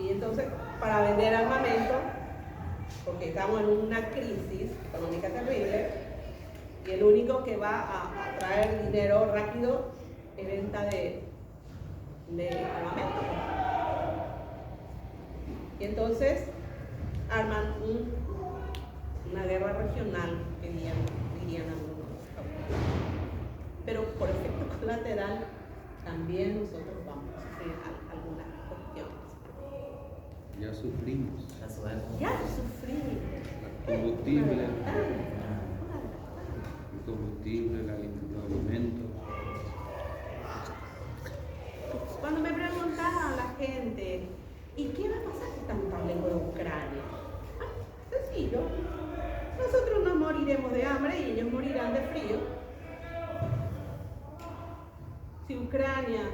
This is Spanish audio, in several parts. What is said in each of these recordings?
Y entonces, para vender armamento, porque estamos en una crisis económica terrible, y el único que va a traer dinero rápido es venta de armamento. Y entonces arman una guerra regional, dirían algunos. Pero por efecto colateral también nosotros vamos a sufrir algunas cuestiones. Ya sufrimos. Ya sufrimos. El combustible, los alimentos. Cuando me preguntaban a la gente, ¿y qué va a pasar si estamos tan lejos de Ucrania? Sencillo. Nosotros no moriremos de hambre y ellos morirán de frío. Si Ucrania,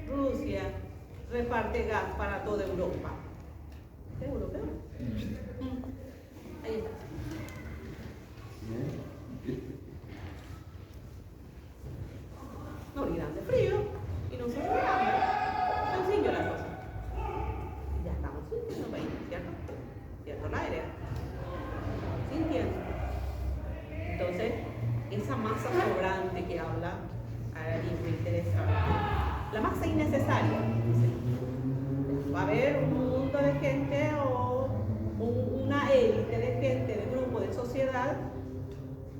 Rusia, reparte gas para toda Europa, ¿es europeo? Ahí está. Morirán de frío y nosotros de hambre. Sencillo la cosa. Ya estamos sintiendo país, ¿cierto? ¿Cierto la aire? Sintiendo. Entonces, esa masa sobrante que habla es muy interesante. La masa innecesaria. Va a haber un mundo de gente o una élite de gente, de grupo, de sociedad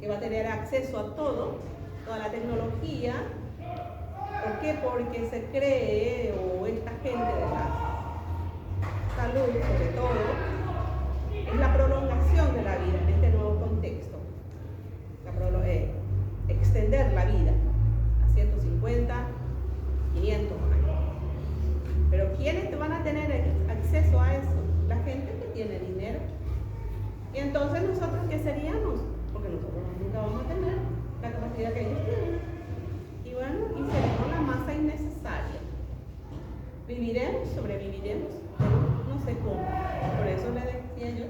que va a tener acceso a todo, toda la tecnología. ¿Por qué? Porque se cree, o esta gente de la salud, sobre todo, es la prolongación de la vida en este nuevo contexto. Extender la vida a 150, 500 años. Pero ¿quiénes van a tener acceso a eso? La gente que tiene dinero. Y entonces nosotros, ¿qué seríamos? Porque nosotros nunca vamos a tener la capacidad que ellos tienen. Y bueno, y seremos la masa innecesaria. ¿Viviremos? ¿Sobreviviremos? No sé cómo. Por eso le decía yo,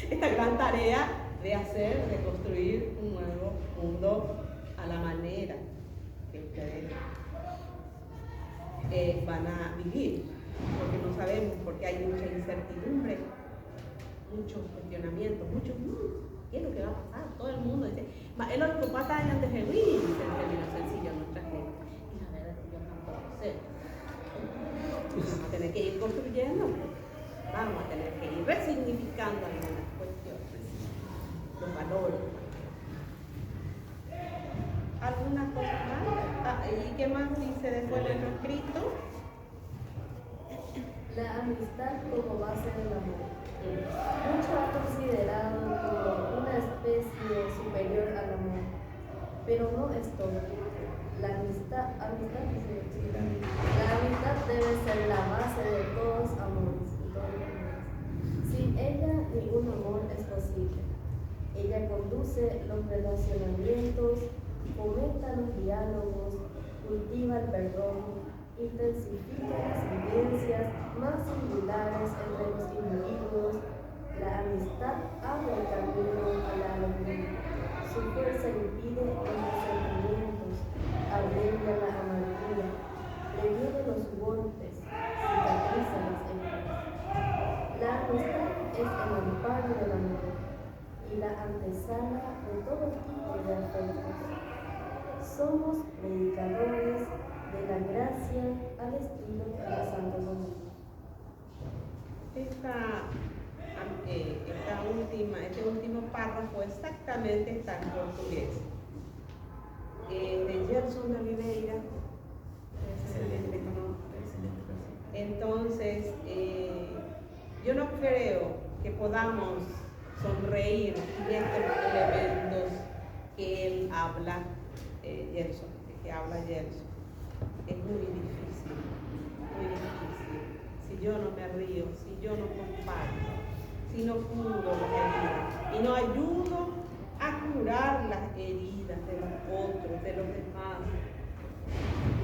esta gran tarea de construir un nuevo mundo a la manera que ustedes van a vivir, porque no sabemos, porque hay mucha incertidumbre, muchos cuestionamientos, ¿qué es lo que va a pasar? Todo el mundo dice, el otro pata antes de Jesuís, dice en términos sencillos nuestra gente. Y la verdad es que yo tampoco sé. Vamos a tener que ir construyendo, vamos a tener que ir resignificando algunas cuestiones, los valores. ¿Alguna cosa más? ¿Y qué más dice después de lo escrito? La amistad como base del amor. Mucho ha considerado como una especie superior al amor, pero no es todo. La amistad debe ser la base de todos amores. Sin ella, ningún amor es posible. Ella conduce los relacionamientos, fomenta los diálogos, cultiva el perdón, intensifica las vivencias más singulares entre los individuos. La amistad abre el camino a la alegría. Su fuerza impide los resentimientos, abriendo la amargura, previene los golpes, cicatriza las heridas. La amistad es el amparo del amor y la antesala de todo tipo de afectos. Somos predicadores de la gracia al estilo de la Santo Domingo. Este último párrafo exactamente está en portugués. De Gerson de Oliveira. Entonces, yo no creo que podamos sonreír de estos elementos que él habla, Gerson, que habla Gerson. Es muy difícil, muy difícil. Si yo no me río, si yo no comparto, si no curo las heridas y no ayudo a curar las heridas de los otros, de los demás,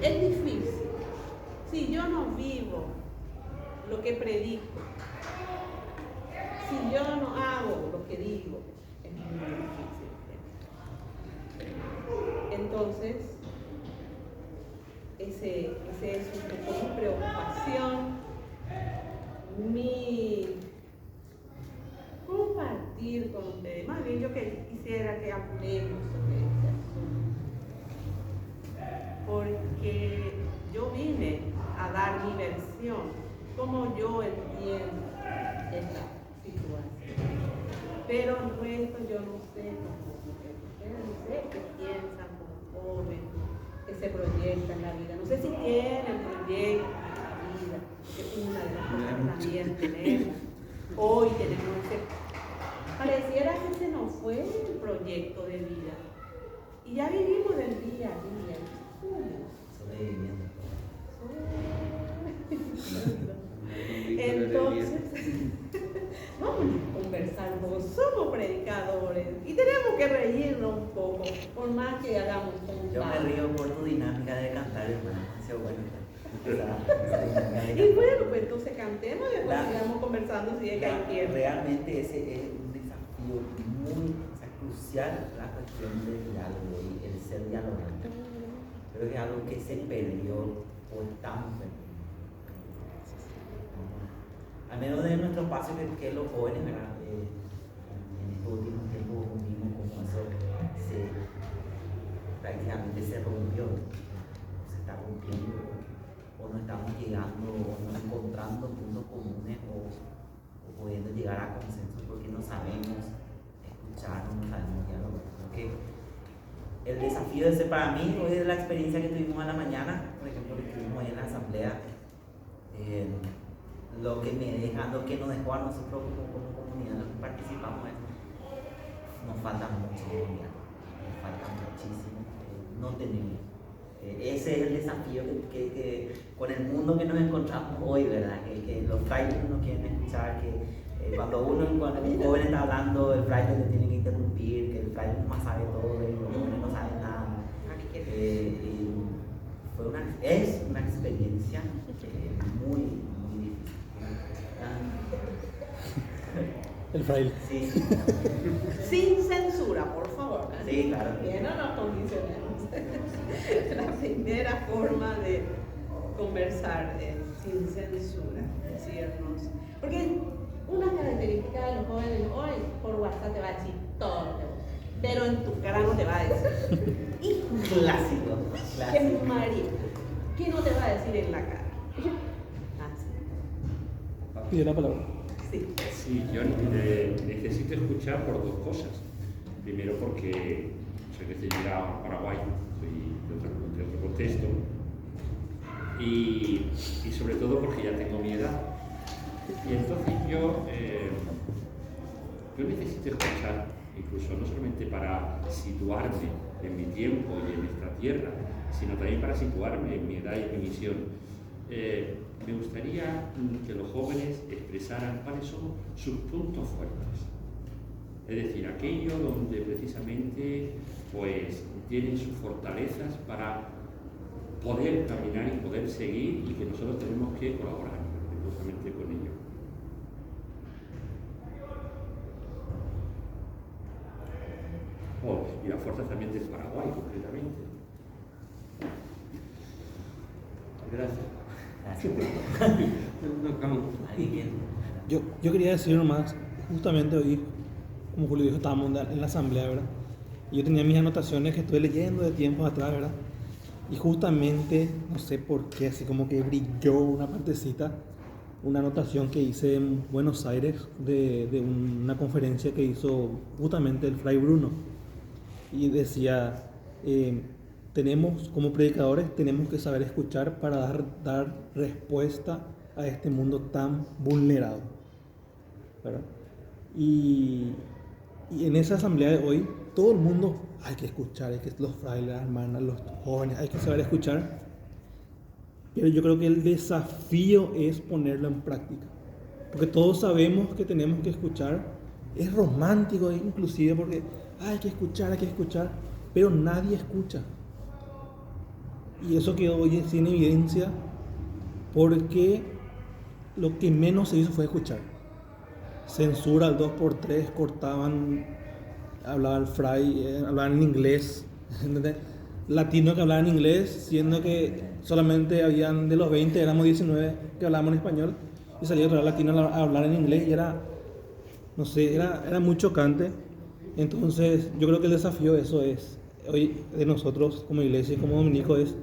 es difícil. Si yo no vivo lo que predico, si yo no hago lo que digo, es muy difícil. Entonces, ese es un poco mi preocupación mi compartir con ustedes. Más bien yo quisiera que hablemos sobre este asunto. Porque yo vine a dar mi versión, como yo entiendo esta situación. Pero el resto yo no sé cómo ustedes no sé qué piensan como jóvenes, que se proyectan en la vida. No sé si tienen proyectos en la vida, que es una de las cosas que también tenemos. Hoy tenemos pareciera que se nos fue el proyecto de vida. Y ya vivimos del día a día. Sobreviviendo. Entonces, vamos a conversar un poco. Somos predicadores y tenemos que reírnos un poco, por más que hagamos un Yo me trabajo. río por tu dinámica de cantar, hermano. Ha sido bueno. Esa dinámica de Y cantar. bueno, pues entonces cantemos y después La- sigamos conversando si es que hay tiempo. Realmente ese es un desafío muy crucial, la cuestión del diálogo y el ser dialogante. Creo que es algo que se perdió o estamos perdiendo. Al menos de nuestro espacio que los jóvenes, ¿verdad? En estos últimos tiempos vimos como eso prácticamente se rompió, se está rompiendo, o no estamos llegando, o no encontrando puntos comunes, o pudiendo llegar a consensos porque no sabemos escuchar, no sabemos dialogar. Creo que el desafío ese para mí hoy es la experiencia que tuvimos a la mañana, por ejemplo, que tuvimos ahí en la asamblea. Lo que nos dejó a nosotros como comunidad, los que participamos, nos falta mucho comunidad, nos falta muchísimo, no tenemos. Ese es el desafío que con el mundo que nos encontramos hoy, ¿verdad? Que los frailes no nos quieren escuchar, que cuando un joven está hablando, el fraile le tiene que interrumpir, que el fraile no más sabe todo, y los jóvenes no saben nada. Es una experiencia muy difícil. El fraile. Sí, Sin censura, por favor. sí, claro. Que no nos condicionemos. La primera forma de conversar sin censura, decirnos. Porque una característica de los jóvenes hoy, por WhatsApp te va a decir todo, pero en tu cara no te va a decir. Clásico. ¡Qué marica! ¿Qué no te va a decir en la cara? Así. Pide la palabra. Sí. Sí, yo necesito escuchar por dos cosas. Primero porque soy recién llegado a Paraguay, soy de otro contexto. Y sobre todo porque ya tengo mi edad. Y entonces yo necesito escuchar, incluso no solamente para situarme en mi tiempo y en esta tierra, sino también para situarme en mi edad y en mi misión. Me gustaría que los jóvenes expresaran cuáles son sus puntos fuertes. Es decir, aquello donde precisamente pues, tienen sus fortalezas para poder caminar y poder seguir y que nosotros tenemos que colaborar justamente con ello. Y las fuerzas también del Paraguay, concretamente. Gracias. Yo quería decir nomás, justamente hoy, como Julio dijo, estábamos en la asamblea, ¿verdad? Y yo tenía mis anotaciones que estuve leyendo de tiempos atrás, ¿verdad? Y justamente, no sé por qué, así como que brilló una partecita, una anotación que hice en Buenos Aires de una conferencia que hizo justamente el Fray Bruno. Y decía, tenemos, como predicadores, tenemos que saber escuchar para dar respuesta a este mundo tan vulnerado, ¿verdad? Y en esa asamblea de hoy, todo el mundo hay que escuchar, los frailes, las hermanas, los jóvenes, hay que saber escuchar. Pero yo creo que el desafío es ponerlo en práctica. Porque todos sabemos que tenemos que escuchar. Es romántico inclusive porque hay que escuchar, pero nadie escucha. Y eso quedó hoy sin evidencia porque lo que menos se hizo fue escuchar. Censura al 2x3, cortaban, hablaba el fray, hablaban en inglés, ¿entendés? Latinos que hablaban inglés, siendo que solamente habían de los 20, éramos 19 que hablábamos en español, y y salía otra latina a hablar en inglés y era, no sé, era muy chocante. Entonces yo creo que el desafío eso es, hoy de nosotros como iglesia y como dominico es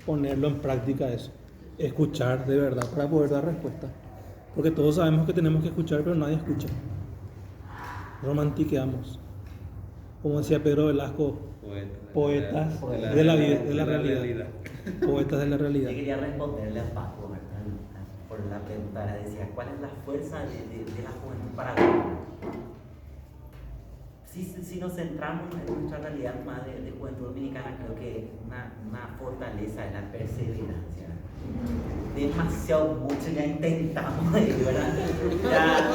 ponerlo en práctica eso, escuchar de verdad para poder dar respuesta. Porque todos sabemos que tenemos que escuchar, pero nadie escucha. Romantiqueamos. Como decía Pedro Velasco, poetas de la realidad. Poetas de la realidad. Yo quería responderle a Paco, ¿verdad? Por la pregunta, decía, ¿cuál es la fuerza de la juventud para vivir? Si nos centramos en nuestra realidad más de juventud dominicana, creo que una fortaleza es la perseverancia. Demasiado mucho ya intentamos, ¿verdad? Ya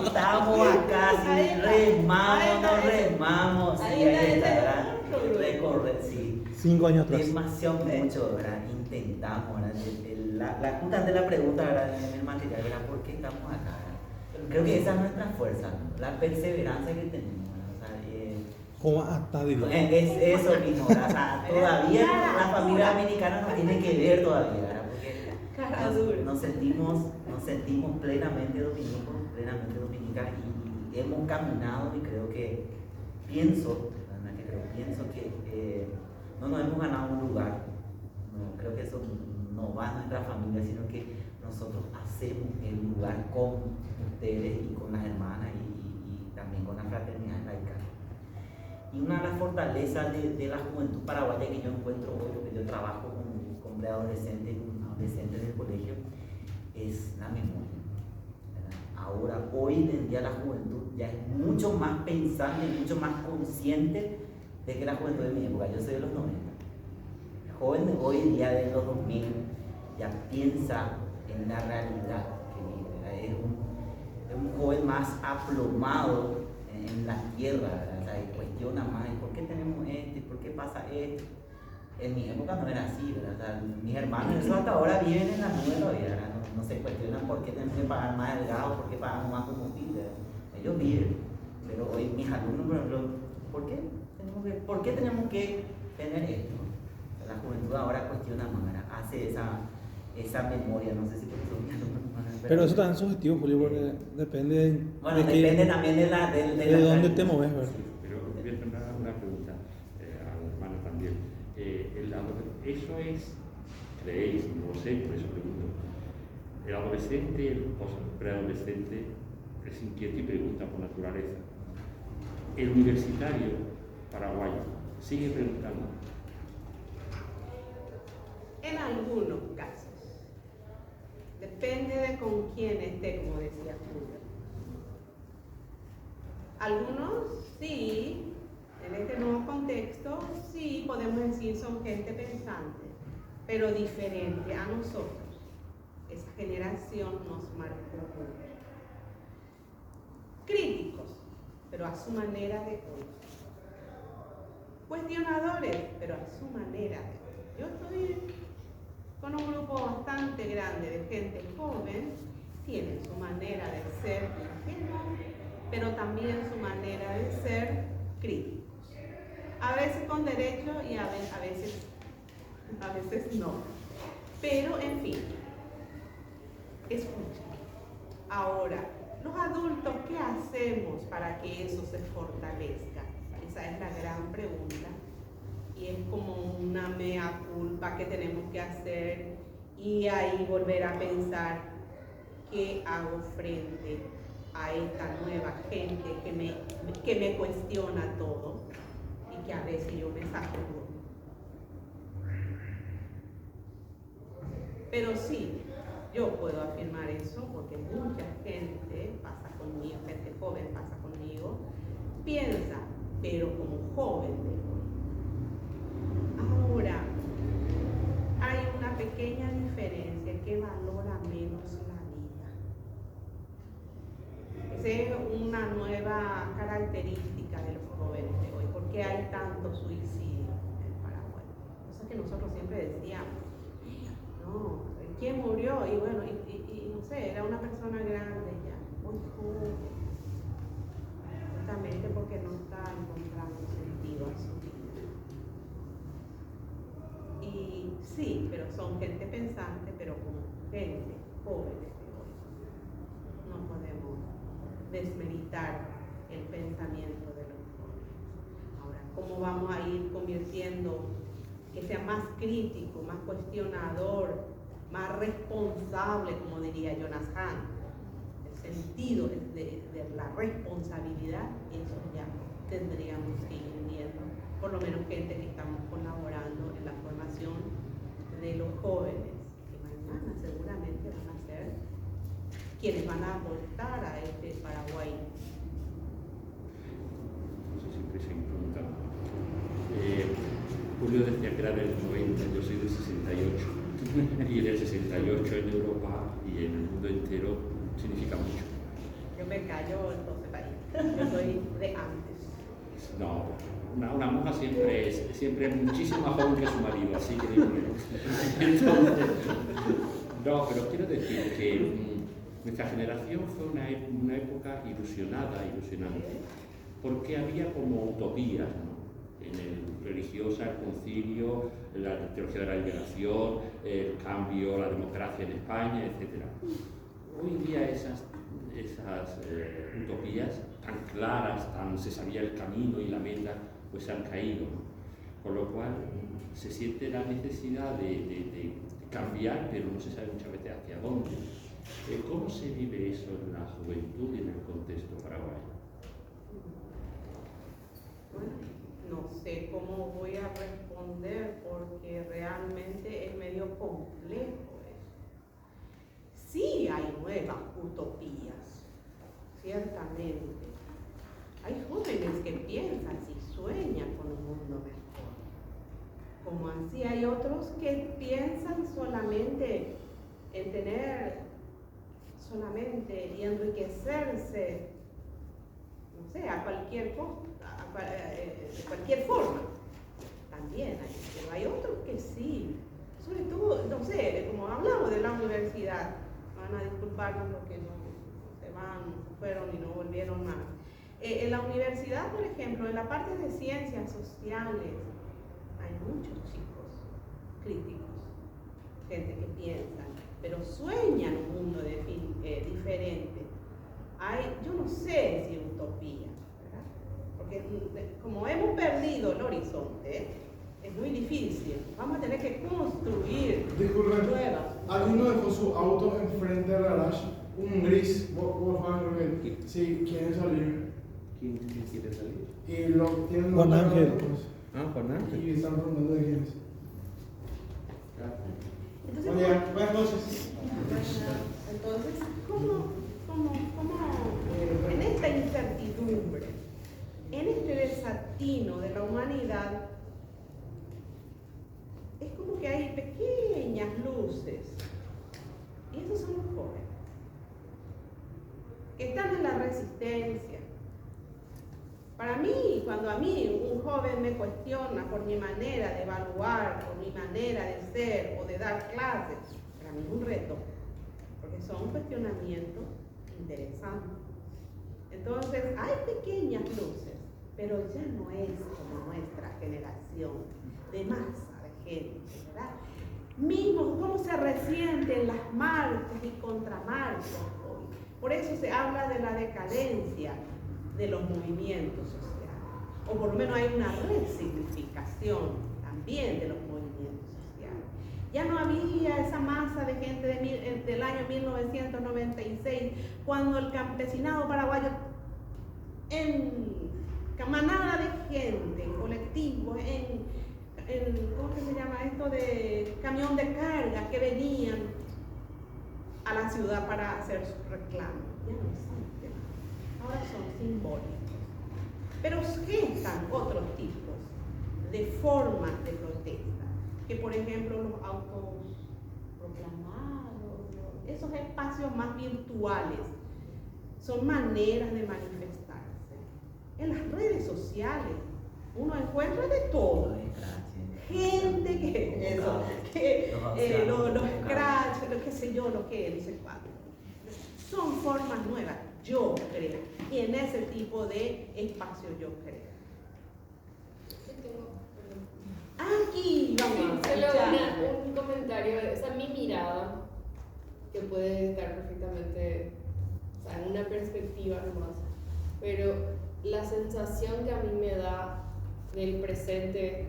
estamos acá, si remamos, no remamos, sí, ahí está, ¿verdad? Recorrer, sí. 5 años atrás. Demasiado mucho, ¿verdad? Intentamos, ¿verdad? Justamente la pregunta, ¿verdad? En el material, ¿verdad? ¿Por qué estamos acá? ¿Verdad? Creo que esa es nuestra fuerza, ¿no? La perseverancia que tenemos, ¿verdad? Como hasta digo. Es eso mismo, ¿verdad? O sea, todavía la familia dominicana nos tiene que ver todavía, ¿verdad? Porque nos sentimos plenamente dominicos, plenamente dominicas y hemos caminado y pienso que no nos hemos ganado un lugar. No, creo que eso no va a nuestra familia, sino que nosotros hacemos el lugar con ustedes y con las hermanas y también con la fraternidad laica. Y una de las fortalezas de la juventud paraguaya que yo encuentro hoy, porque yo trabajo con preadolescentes y con adolescentes del colegio, es la memoria, ¿verdad? Ahora, hoy en día la juventud ya es mucho más pensante, mucho más consciente de que la juventud de mi época. Yo soy de los 90. El joven de hoy en día de los 2000 ya piensa en la realidad que vive, ¿verdad? Es un joven más aplomado en la tierra, ¿verdad? O sea, y cuestiona más, ¿por qué tenemos esto? ¿Por qué pasa esto? En mi época no era así, ¿verdad? O sea, mis hermanos eso hasta ahora viven en la nube todavía, ¿verdad? No se cuestionan por qué tenemos que pagar más el gas, por qué pagamos más combustible, ¿verdad? Ellos viven, pero hoy mis alumnos, por ejemplo, ¿por qué tenemos que tener esto? La juventud ahora cuestiona más, ¿verdad? Hace esa memoria, no sé si por eso mis alumnos. Pero eso también es subjetivo, Julio, porque depende depende también de dónde te mueves, ¿verdad? Pero voy a hacer una pregunta a la hermana también. Eso es, creéis, no lo sé, por eso pregunto. El adolescente, el preadolescente es inquieto y pregunta por naturaleza. El universitario paraguayo sigue preguntando. En algunos casos. Depende de con quién esté, como decía Julio. Algunos sí, en este nuevo contexto, sí podemos decir son gente pensante, pero diferente a nosotros. Esa generación nos marcó mucho. Críticos, pero a su manera de hoy. Cuestionadores, pero a su manera de hoy. Yo estoy con un grupo bastante grande de gente joven, tienen su manera de ser ingenuos, pero también su manera de ser críticos. A veces con derecho y a veces no. Pero, en fin, escuchen. Ahora, los adultos, ¿qué hacemos para que eso se fortalezca? Esa es la gran pregunta. Y es como una mea culpa que tenemos que hacer y ahí volver a pensar qué hago frente a esta nueva gente que me cuestiona todo y que a veces yo me sacudo. Pero sí, yo puedo afirmar eso porque mucha gente pasa conmigo, gente joven pasa conmigo, piensa, pero como joven de hoy. Ahora, hay una pequeña diferencia que valora menos la vida. Esa es una nueva característica de los jóvenes de hoy. ¿Por qué hay tanto suicidio en Paraguay? Cosa que nosotros siempre decíamos, no, ¿quién murió? Y bueno, y no sé, era una persona grande ya, muy joven, justamente porque no está encontrando sentido a su vida. Y sí, pero son gente pensante, pero como gente joven de hoy. desmeritar el pensamiento de los jóvenes. Ahora, ¿cómo vamos a ir convirtiendo que sea más crítico, más cuestionador, más responsable, como diría Jonas Hahn? El sentido de la responsabilidad, eso ya tendríamos que ir viendo, por lo menos gente que estamos colaborando en la formación de los jóvenes, que mañana seguramente van a ser quienes van a aportar a este Paraguay. No sé si me preguntan. Julio decía que era del 90, yo soy del 68. Y del 68 en Europa y en el mundo entero significa mucho. Yo me callo entonces ahí. Yo soy de antes. No, una monja siempre es muchísimo más joven que su marido, así que entonces, no, pero quiero decir que nuestra generación fue una época ilusionante, porque había como utopías, ¿no? En el religiosa, el concilio, la teología de la liberación, el cambio, la democracia en España, etc. Hoy día esas utopías tan claras, se sabía el camino y la meta, pues han caído, ¿no? Con lo cual se siente la necesidad de cambiar, pero no se sabe muchas veces hacia dónde. ¿Cómo se vive eso en la juventud y en el contexto paraguayo? Bueno, no sé cómo voy a responder porque realmente es medio complejo eso. Sí hay nuevas utopías, ciertamente. Hay jóvenes que piensan y sueñan con un mundo mejor. Como así hay otros que piensan solamente en tener solamente y enriquecerse, no sé, a cualquier costo, de cualquier forma. También hay, pero hay otros que sí. Sobre todo, no sé, como hablamos de la universidad, van a disculparnos porque no se fueron y no volvieron más. En la universidad, por ejemplo, en la parte de ciencias sociales, hay muchos chicos críticos, gente que piensa, pero sueñan un mundo diferente. Yo no sé si utopía, ¿verdad? Porque como hemos perdido el horizonte, es muy difícil. Vamos a tener que construir nuevas. ¿Alguno dejó su auto enfrente del garage? Un gris, sí, quieren salir. ¿Quién quiere salir? Y lo tienen Juan Ángel. Juan Ángel. Y están preguntando de quién es. Entonces, Buenas noches. entonces, ¿cómo en esta incertidumbre, en este desatino de la humanidad, es como que hay pequeñas luces? Y esos son los jóvenes, que están en la resistencia. Para mí, cuando a mí un joven me cuestiona por mi manera de evaluar, por mi manera de ser o de dar clases, para mí es un reto, porque son cuestionamientos interesantes. Entonces, hay pequeñas luces, pero ya no es como nuestra generación de masa de gente, ¿verdad? Mismo cómo se resienten las marchas y contramarchas hoy. Por eso se habla de la decadencia de los movimientos sociales, o por lo menos hay una resignificación también de los movimientos sociales. Ya no había esa masa de gente del año 1996, cuando el campesinado paraguayo, en manada de gente, en colectivos, ¿cómo que se llama esto? De camión de carga que venían a la ciudad para hacer sus reclamos. Ya no existe. Ahora son simbólicos. Pero gestan otros tipos de formas de protesta, que por ejemplo los autoproclamados, esos espacios más virtuales, son maneras de manifestarse. En las redes sociales uno encuentra de todo. Gente que los scratch, lo que sé yo, lo que no sé cuánto. Son formas nuevas, yo creo. Y en ese tipo de espacio yo creo. Aquí vamos a Solo escuchar. un comentario, o sea, mi mirada, que puede estar perfectamente o sea, en una perspectiva nomás. Pero la sensación que a mí me da del presente,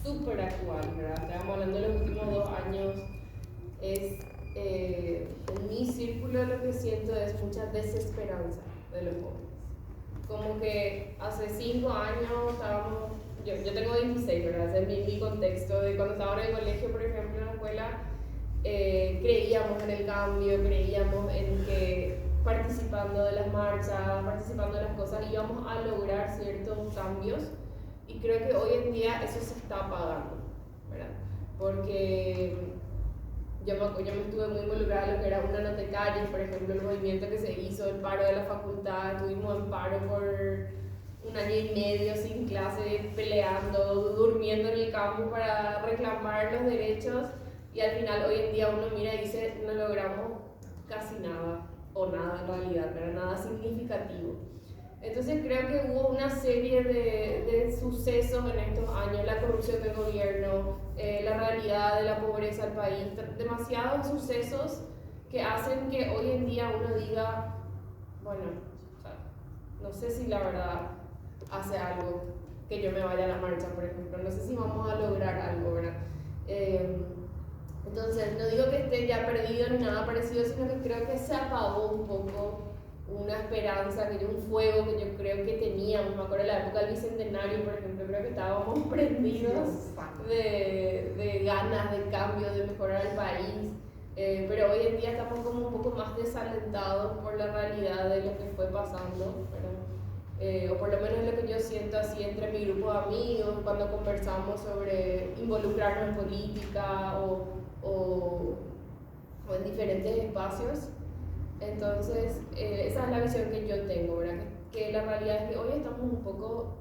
súper actual, ¿verdad? Estamos hablando de los últimos 2 años, es, en mi círculo lo que siento es mucha desesperanza de los jóvenes. Como que hace 5 años estábamos, yo tengo 26, ¿verdad? Ese es mi contexto, de cuando estaba en el colegio, por ejemplo, en la escuela, creíamos en el cambio, creíamos en que participando de las marchas, participando de las cosas, íbamos a lograr ciertos cambios, y creo que hoy en día eso se está apagando, ¿verdad? Porque yo me estuve muy involucrada en lo que era una nota de calles, por ejemplo, el movimiento que se hizo, el paro de la facultad, estuvimos en paro por 1 año y medio sin clase, peleando, durmiendo en el campo para reclamar los derechos, y al final hoy en día uno mira y dice, no logramos casi nada, o nada en realidad, pero nada significativo. Entonces creo que hubo una serie de sucesos en estos años, la corrupción del gobierno, la realidad de la pobreza del país, demasiados sucesos que hacen que hoy en día uno diga, bueno, o sea, no sé si la verdad hace algo que yo me vaya a la marcha, por ejemplo, no sé si vamos a lograr algo, ¿verdad? Entonces, no digo que esté ya perdido ni nada parecido, sino que creo que se apagó un poco una esperanza, que un fuego que yo creo que teníamos. Me acuerdo de la época del Bicentenario, por ejemplo, creo que estábamos prendidos de ganas, de cambio, de mejorar el país. Pero hoy en día estamos como un poco más desalentados por la realidad de lo que fue pasando, o por lo menos lo que yo siento así entre mi grupo de amigos, cuando conversamos sobre involucrarnos en política o en diferentes espacios. Entonces, esa es la visión que yo tengo, ¿verdad? Que la realidad es que hoy estamos un poco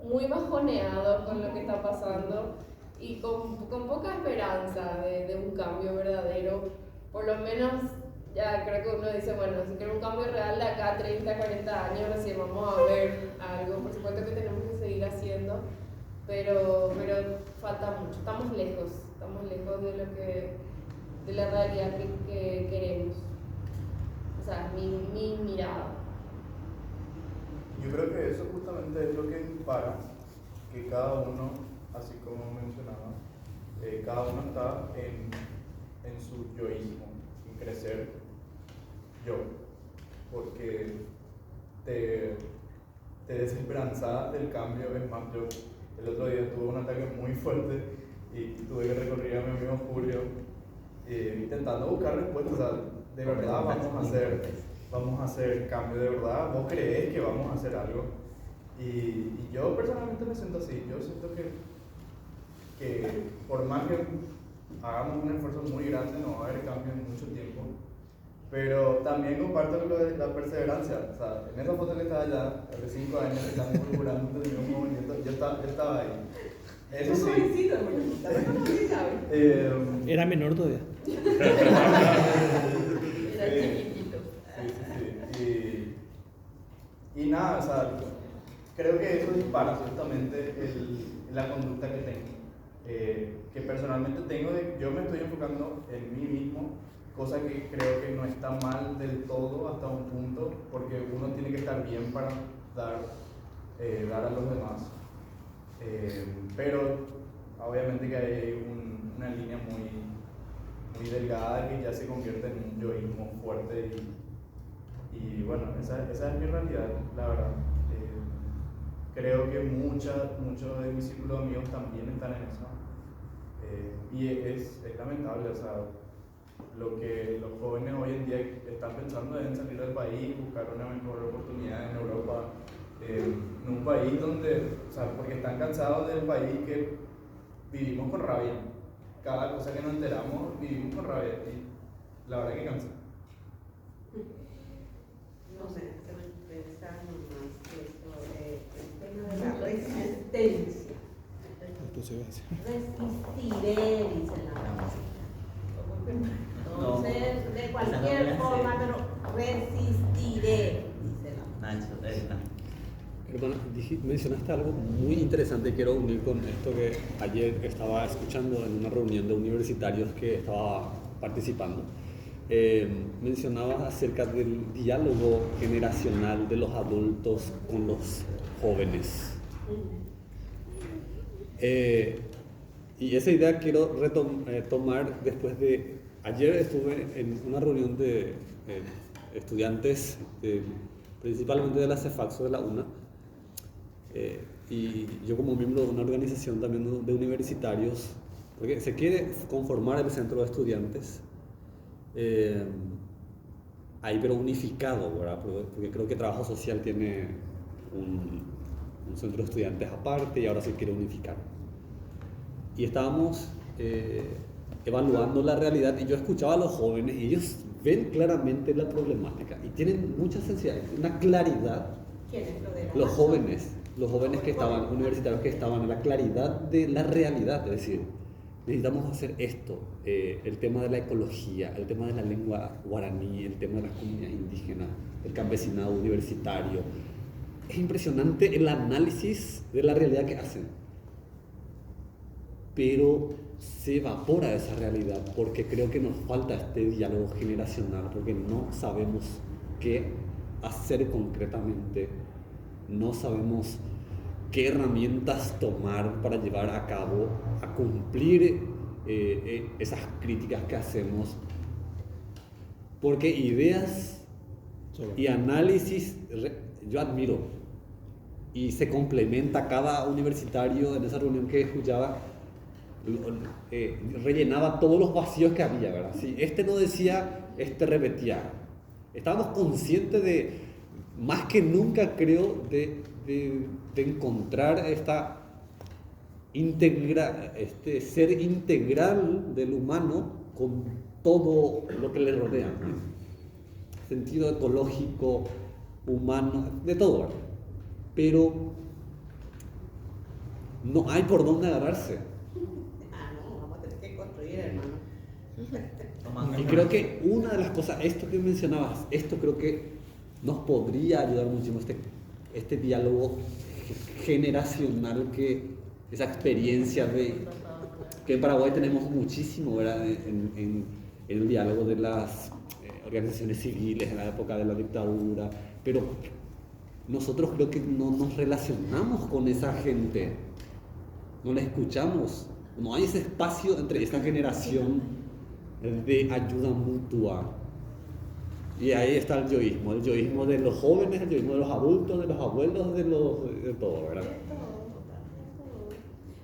muy bajoneados con lo que está pasando y con poca esperanza de un cambio verdadero. Por lo menos, ya creo que uno dice, bueno, si quiero un cambio real de acá a 30, 40 años, recién vamos a ver algo. Por supuesto que tenemos que seguir haciendo, pero falta mucho. Estamos lejos de la realidad que queremos. O sea, mi mirada. Yo creo que eso justamente es lo que dispara que cada uno, así como mencionaba, cada uno está en su yoísmo, en crecer yo, porque te desesperanzas del cambio. Es más, yo el otro día tuve un ataque muy fuerte y tuve que recurrir a mi amigo Julio, intentando buscar respuestas. O sea, de verdad vamos a hacer cambio, de verdad, vos creés que vamos a hacer algo. Y yo personalmente me siento así. Yo siento que por más que hagamos un esfuerzo muy grande, no va a haber cambio en mucho tiempo. Pero también comparto lo de la perseverancia. O sea, en esa foto que estaba allá, hace 5 años que estamos procurando el mismo movimiento, yo estaba ahí. Eso sí. Era menor todavía. Era chiquitito. Sí. Y nada, o sea, creo que eso dispara justamente la conducta que tengo. Que personalmente tengo, yo me estoy enfocando en mí mismo, cosa que creo que no está mal del todo hasta un punto, porque uno tiene que estar bien para dar a los demás. Pero obviamente que hay una línea muy delgada que ya se convierte en un yoísmo fuerte y bueno, esa es mi realidad, la verdad. Creo que muchos de mis círculos de amigos también están en eso. Y es lamentable, o sea, lo que los jóvenes hoy en día están pensando en salir del país, buscar una mejor oportunidad en Europa, en un país donde, o sea, porque están cansados del país que vivimos con rabia. Cada cosa que nos enteramos vivimos con rabia y la verdad que cansa. No sé, pensando más sobre el tema de la resistencia. Resistiré, dice la música. Entonces, de cualquier forma, pero resistiré, dice la música. Nacho, Perdona, mencionaste algo muy interesante. Quiero unir con esto que ayer estaba escuchando en una reunión de universitarios que estaba participando. mencionabas acerca del diálogo generacional de los adultos con los jóvenes. Y esa idea quiero tomar después de... Ayer estuve en una reunión de estudiantes, principalmente de la CEFAXO de la UNA, y yo como miembro de una organización también de universitarios, porque se quiere conformar el centro de estudiantes, ahí pero unificado, ¿verdad? Porque creo que trabajo social tiene un centro de estudiantes aparte y ahora se quiere unificar. Y estábamos evaluando la realidad y yo escuchaba a los jóvenes y ellos ven claramente la problemática y tienen mucha sensibilidad, una claridad. ¿Quiénes? Los jóvenes que estaban, universitarios que estaban, la claridad de la realidad, es decir, necesitamos hacer esto, el tema de la ecología, el tema de la lengua guaraní, el tema de las comunidades indígenas, el campesinado universitario. Es impresionante el análisis de la realidad que hacen, pero se evapora esa realidad porque creo que nos falta este diálogo generacional, porque no sabemos qué hacer concretamente, no sabemos qué herramientas tomar para llevar a cabo, a cumplir esas críticas que hacemos, porque ideas y análisis yo admiro y se complementa. Cada universitario en esa reunión que escuchaba rellenaba todos los vacíos que había, ¿verdad? Si este no decía, este repetía. Estábamos conscientes de, más que nunca creo, de encontrar este ser integral del humano con todo lo que le rodea, ¿no? Sentido ecológico, humano, de todo, ¿verdad? Pero no hay por dónde agarrarse. No, vamos a tener que construir, hermano. Y creo que una de las cosas, esto que mencionabas, esto creo que nos podría ayudar muchísimo, este diálogo generacional, esa experiencia que en Paraguay tenemos muchísimo, ¿verdad? En el diálogo de las organizaciones civiles en la época de la dictadura, pero nosotros creo que no nos relacionamos con esa gente, no la escuchamos, no hay ese espacio entre esta generación de ayuda mutua. Y ahí está el yoísmo de los jóvenes, el yoísmo de los adultos, de los abuelos, de todo, ¿verdad? De todo.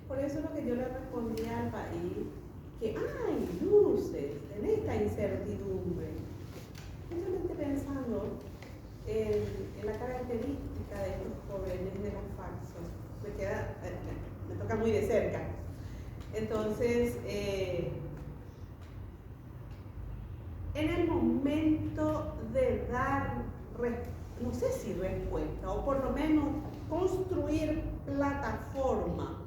Por eso es lo que yo le respondí al país, que hay luces en esta incertidumbre. Simplemente pensando en la característica de estos jóvenes de los faxos, me toca muy de cerca. Entonces, en el momento de dar, no sé si respuesta, o por lo menos construir plataforma.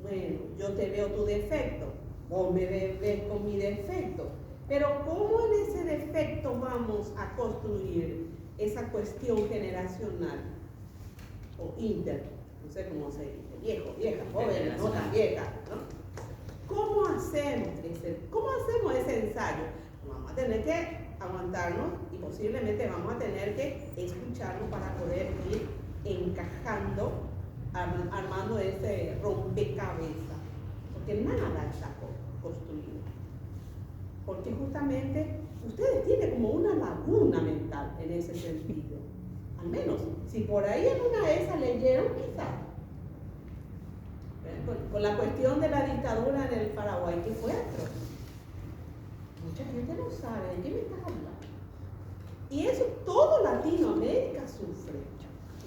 Bueno, yo te veo tu defecto, vos me ves con mi defecto, pero ¿cómo en ese defecto vamos a construir esa cuestión generacional o inter? No sé cómo se dice, viejo, vieja, joven, no tan vieja, ¿no? ¿Cómo hacemos ese ensayo? Vamos a tener que aguantarnos y posiblemente vamos a tener que escucharnos para poder ir encajando, armando ese rompecabezas, porque nada está construido. Porque justamente ustedes tienen como una laguna mental en ese sentido. Al menos, si por ahí en una de esas leyeron, quizás. Con la cuestión de la dictadura en el Paraguay, que fue atroz. Mucha gente no sabe de qué me estás hablando. Y eso todo Latinoamérica sufre.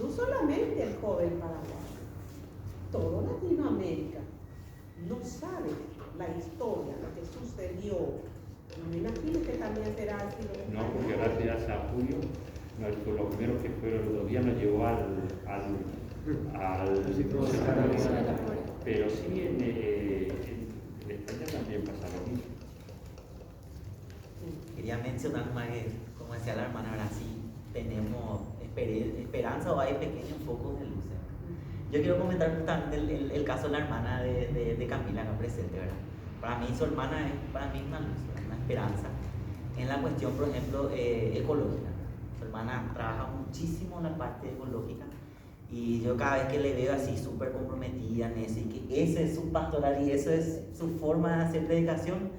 No solamente el joven paraguayo. Todo Latinoamérica no sabe la historia, lo que sucedió. Me imagino que también será así. No, porque gracias a Julio, lo primero que fue los 2 días nos llevó al pero sí en España también pasa lo mismo. Quería mencionar más que, como decía la hermana, ahora sí tenemos esperanza o hay pequeños focos de luz. Yo quiero comentar justamente el caso de la hermana de Camila acá presente, ¿verdad? Para mí su hermana es para mí una luz, una esperanza. en la cuestión, por ejemplo, ecológica. Su hermana trabaja muchísimo en la parte ecológica y yo cada vez que le veo así súper comprometida en eso y que ese es su pastoral y eso es su forma de hacer predicación,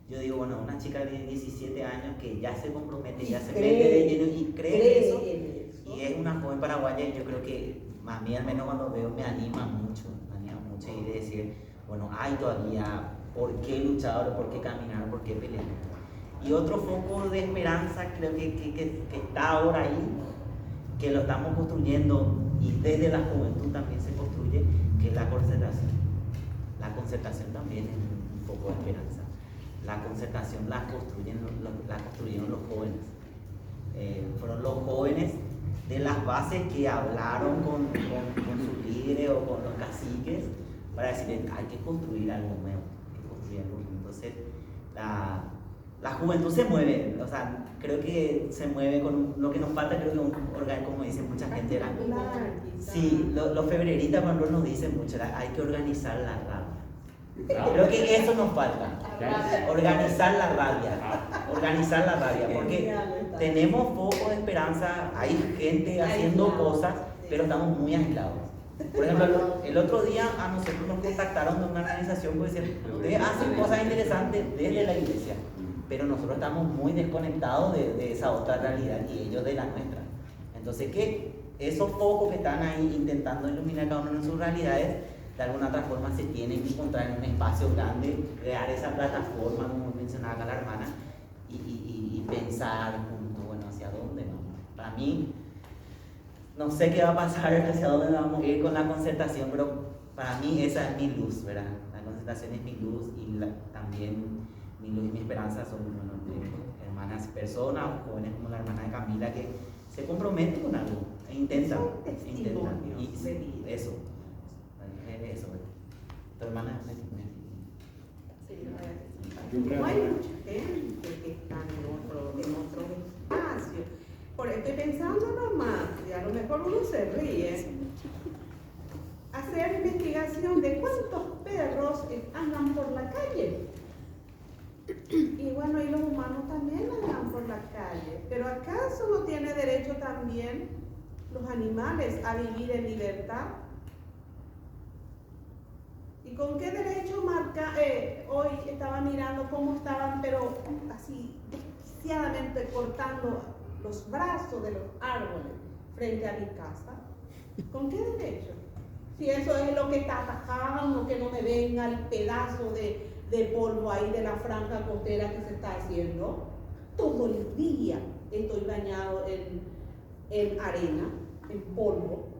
yo digo, bueno, una chica de 17 años que ya se compromete, ya se mete de lleno y cree en eso, y es una joven paraguaya, yo creo que a mí al menos cuando veo me anima mucho y de decir, bueno, hay todavía por qué luchar, por qué caminar, por qué pelear. Y otro foco de esperanza creo que está ahora ahí, que lo estamos construyendo y desde la juventud también se construye, que es la concertación. La concertación también es un foco de esperanza. La concertación la construyeron los jóvenes. Fueron los jóvenes de las bases que hablaron con sus líderes o con los caciques para decir, hay que construir algo nuevo, Entonces, la juventud se mueve, o sea, creo que se mueve con lo que nos falta, creo que un órgano, como dice mucha gente, era, sí, los febreritas cuando nos dicen mucho, hay que organizar la rabia. Creo que eso nos falta, organizar la rabia, porque tenemos poco de esperanza, hay gente haciendo cosas, pero estamos muy aislados. Por ejemplo, el otro día a nosotros nos contactaron de una organización que decía, ustedes hacen cosas interesantes desde la iglesia, pero nosotros estamos muy desconectados de esa otra realidad y ellos de la nuestra. Entonces, que esos focos que están ahí intentando iluminar cada uno en sus realidades, de alguna otra forma se tienen que encontrar en un espacio grande, crear esa plataforma, como mencionaba acá la hermana, y pensar juntos, bueno, hacia dónde vamos. Para mí, no sé qué va a pasar, hacia dónde vamos a ir con la concertación, pero para mí esa es mi luz, ¿verdad? La concertación es mi luz y también mi luz y mi esperanza son hermanas personas, jóvenes como la hermana de Camila, que se comprometen con algo e intentan. Y eso. Tu hermana es como hay mucha gente que está en otro espacio. Por estoy pensando nomás, y a lo mejor uno se ríe, hacer investigación de cuántos perros andan por la calle. Y bueno, y los humanos también andan por la calle. Pero ¿acaso no tiene derecho también los animales a vivir en libertad? ¿Y con qué derecho marca? Hoy estaba mirando cómo estaban, pero así desquiciadamente cortando los brazos de los árboles frente a mi casa. ¿Con qué derecho? Si eso es lo que está atajando, que no me venga el pedazo de polvo ahí de la franja costera que se está haciendo. Todo el día estoy bañado en arena, en polvo.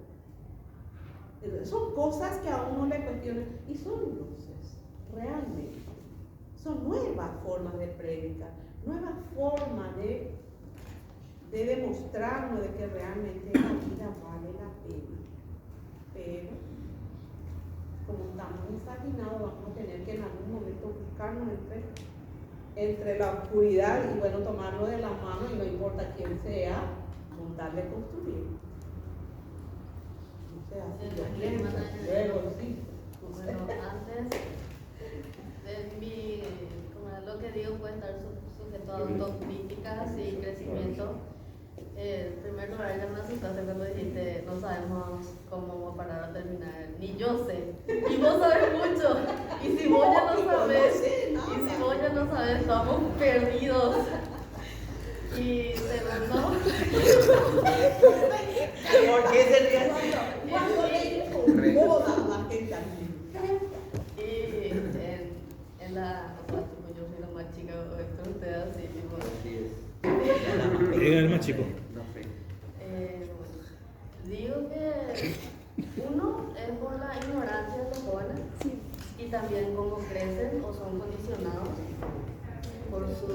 Son cosas que a uno le cuestionan y son luces, realmente. Son nuevas formas de predicar, nuevas formas de demostrarnos de que realmente la vida vale la pena. Pero, como estamos desafinados, vamos a tener que en algún momento buscarnos entre la oscuridad y bueno, tomarlo de la mano y no importa quién sea, montarle a construir. Así yo pienso, luego sí. Bueno, antes como lo que digo puede estar sujeto a autocríticas y crecimiento. En primer lugar, ya me asustaste cuando dijiste no sabemos cómo vamos a parar a terminar. Ni yo sé. Y vos sabes mucho. Y si vos ya no sabes, estamos perdidos. Y segundo, ¿por qué se ríe así? Cuando le incomoda a la gente aquí. Y en la, o sea, tipo, yo soy la más chica de ustedes, así, tipo. El más chico. Digo que uno es por la ignorancia de los jóvenes y también cómo crecen o son condicionados por su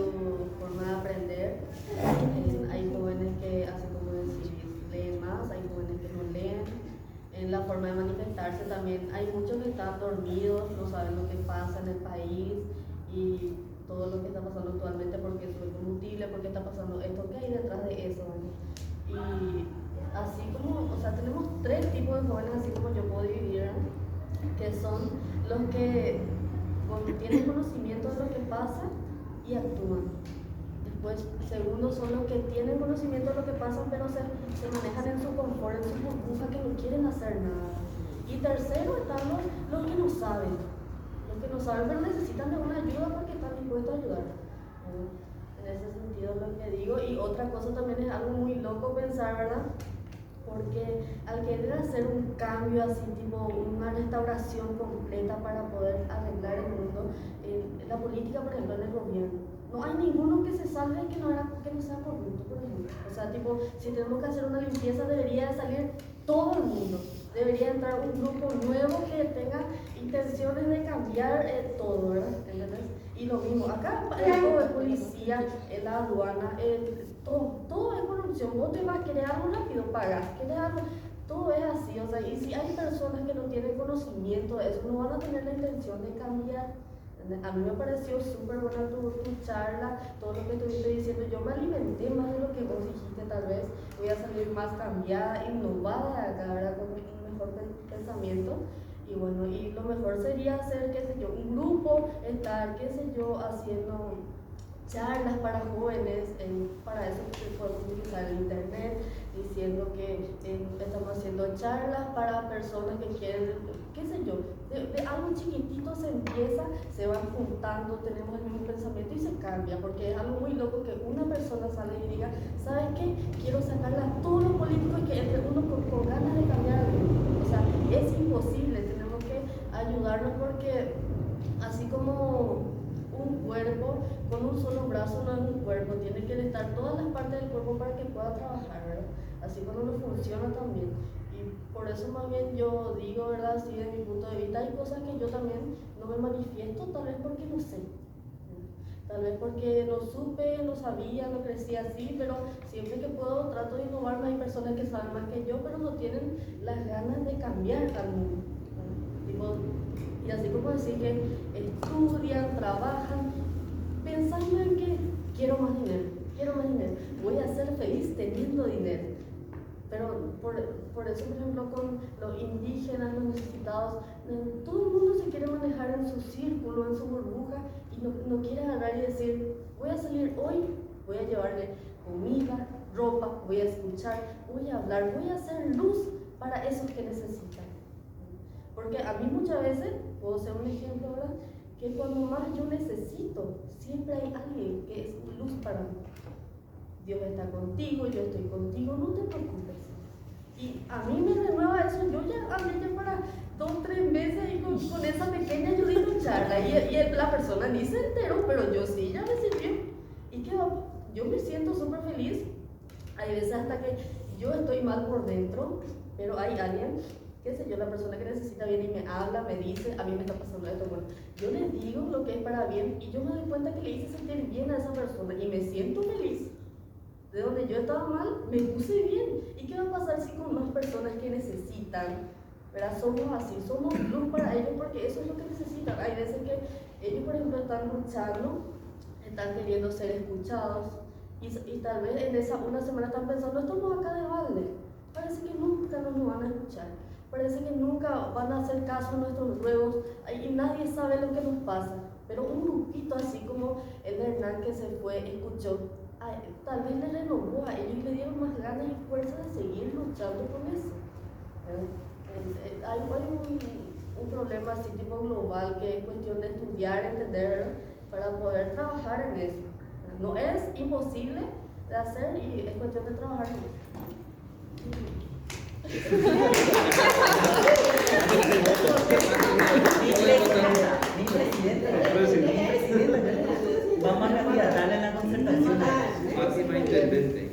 forma de aprender. Hay jóvenes que, así como decís, leen más, hay jóvenes que no leen. En la forma de manifestarse también hay muchos que están dormidos, no saben lo que pasa en el país y todo lo que está pasando actualmente, porque sube combustible, porque está pasando esto, ¿qué hay detrás de eso? Y así como, o sea, tenemos tres tipos de jóvenes, así como yo puedo dividir, que son los que tienen conocimiento de lo que pasa y actúan. Pues segundo son los que tienen conocimiento de lo que pasa, pero se manejan en su confort, en su burbuja, que no quieren hacer nada. Y tercero están los que no saben. Los que no saben, pero necesitan de una ayuda porque están dispuestos a ayudar. En ese sentido es lo que digo. Y otra cosa también es algo muy loco pensar, ¿verdad? Porque al querer hacer un cambio así, tipo una restauración completa para poder arreglar el mundo, la política, por ejemplo, en el gobierno, no hay ninguno que se salve que no sea corrupto, por ejemplo. O sea, tipo, si tenemos que hacer una limpieza, debería salir todo el mundo. Debería entrar un grupo nuevo que tenga intenciones de cambiar todo, ¿verdad? ¿Entendés? Y lo mismo, acá todo es policía, la aduana, todo es corrupción. Vos te vas a querer algo rápido, pagas, querés algo, todo es así. O sea, y si hay personas que no tienen conocimiento de eso, no van a tener la intención de cambiar. A mí me pareció súper buena tu charla, todo lo que estuviste diciendo. Yo me alimenté más de lo que vos dijiste, tal vez voy a salir más cambiada, innovada de acá, ¿verdad? Con un mejor pensamiento. Y bueno, y lo mejor sería hacer, qué sé yo, un grupo, estar, qué sé yo, haciendo charlas para jóvenes, para eso podemos utilizar el internet, diciendo que estamos haciendo charlas para personas que quieren, qué sé yo, de algo chiquitito se empieza, se van juntando, tenemos el mismo pensamiento y se cambia, porque es algo muy loco que una persona sale y diga, ¿sabes qué? Quiero sacarla a todos los políticos y que entre uno con ganas de cambiar algo. O sea, es imposible, tenemos que ayudarnos porque así como un cuerpo con un solo brazo no es un cuerpo, tiene que estar todas las partes del cuerpo para que pueda trabajar, ¿verdad? Así cuando no funciona también. Y por eso más bien yo digo, ¿verdad? Así de mi punto de vista, hay cosas que yo también no me manifiesto, tal vez porque no sé. Tal vez porque no supe, no sabía, no crecí así, pero siempre que puedo trato de innovarme. Hay personas que saben más que yo, pero no tienen las ganas de cambiar al mundo. Y así como decir que estudian, trabajan, pensando en que quiero más dinero, voy a ser feliz teniendo dinero. Pero por eso, por ejemplo, con los indígenas, los necesitados, todo el mundo se quiere manejar en su círculo, en su burbuja, y no quiere agarrar y decir, voy a salir hoy, voy a llevarle comida, ropa, voy a escuchar, voy a hablar, voy a hacer luz para esos que necesitan. Porque a mí muchas veces, puedo ser un ejemplo, ¿verdad? Que cuando más yo necesito, siempre hay alguien que es luz para mí. Dios está contigo, yo estoy contigo, no te preocupes. Y a mí me renueva eso, yo ya hablé ya para 2 o 3 veces y con esa pequeña ayudita charla. Y la persona ni se enteró, pero yo sí, ya me sirvió. Y que yo me siento súper feliz. Hay veces hasta que yo estoy mal por dentro, pero hay alguien, qué sé yo, la persona que necesita bien y me habla, me dice, a mí me está pasando esto, bueno, yo le digo lo que es para bien y yo me doy cuenta que le hice sentir bien a esa persona y me siento feliz. De donde yo estaba mal, me puse bien. ¿Y qué va a pasar si con más personas que necesitan, ¿verdad? Somos así, somos luz para ellos porque eso es lo que necesitan. Hay veces que ellos, por ejemplo, están luchando, están queriendo ser escuchados y tal vez en esa una semana están pensando, estamos acá de balde. Parece que nunca nos van a escuchar. Parece que nunca van a hacer caso a nuestros ruegos y nadie sabe lo que nos pasa. Pero un grupito así como el de Hernán que se fue, escuchó, tal vez le renovó a ellos y le dieron más ganas y fuerza de seguir luchando con eso. Hay un problema así tipo global que es cuestión de estudiar, entender, para poder trabajar en eso. No es imposible de hacer y es cuestión de trabajar en eso. Mi presidente. Vamos a candidatarle en la concertación. Máxima intendente.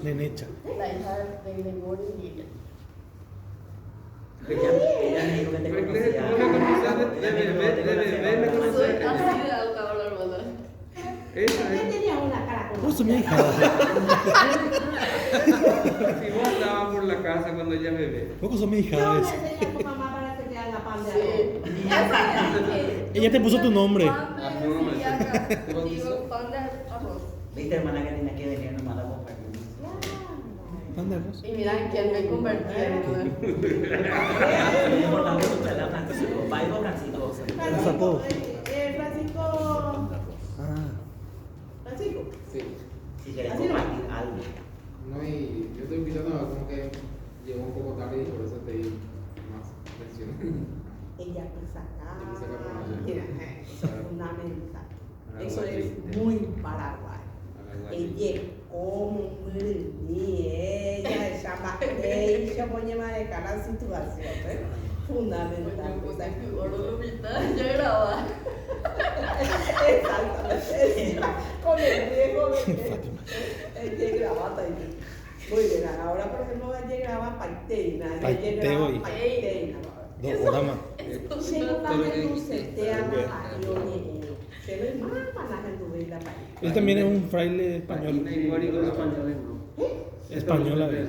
Nenecha. La hija de Lemor y Lilian. Ella me dijo que te conocía. Soy así de alta, hermana. Tenía una cara como. Vos sos mi hija. Si vos andabas por la casa cuando ella bebé. Vos sos mi hija. Yo le ¿ves? enseñé a tu mamá para que te haga pan de Sí. arroz. Ella te puso tu nombre. Digo, pan de arroz. Viste, hermana, que tenía que venir nomás a compartir. Pan de arroz. Y mira en quién me convertí. Es importante escuchar a Francisco. Paigo Francisco. Zapo. Francisco. Ah. Francisco. Eso es fundamental. Paraguay, Eso es ¿viste? muy Paraguay. Paraguay. Ella como ella ella pone manejar la situación, fundamental. O sea, Ya grababa. Exactamente. Con el riesgo de que ella grabata. Muy bien, ahora por ejemplo ella graba paiteina, Paiteo y- paiteina. 2 horas más. Llega una reducetea majario, se lo imaginas en tu vida país. Él también es un fraile español. Español, a ver.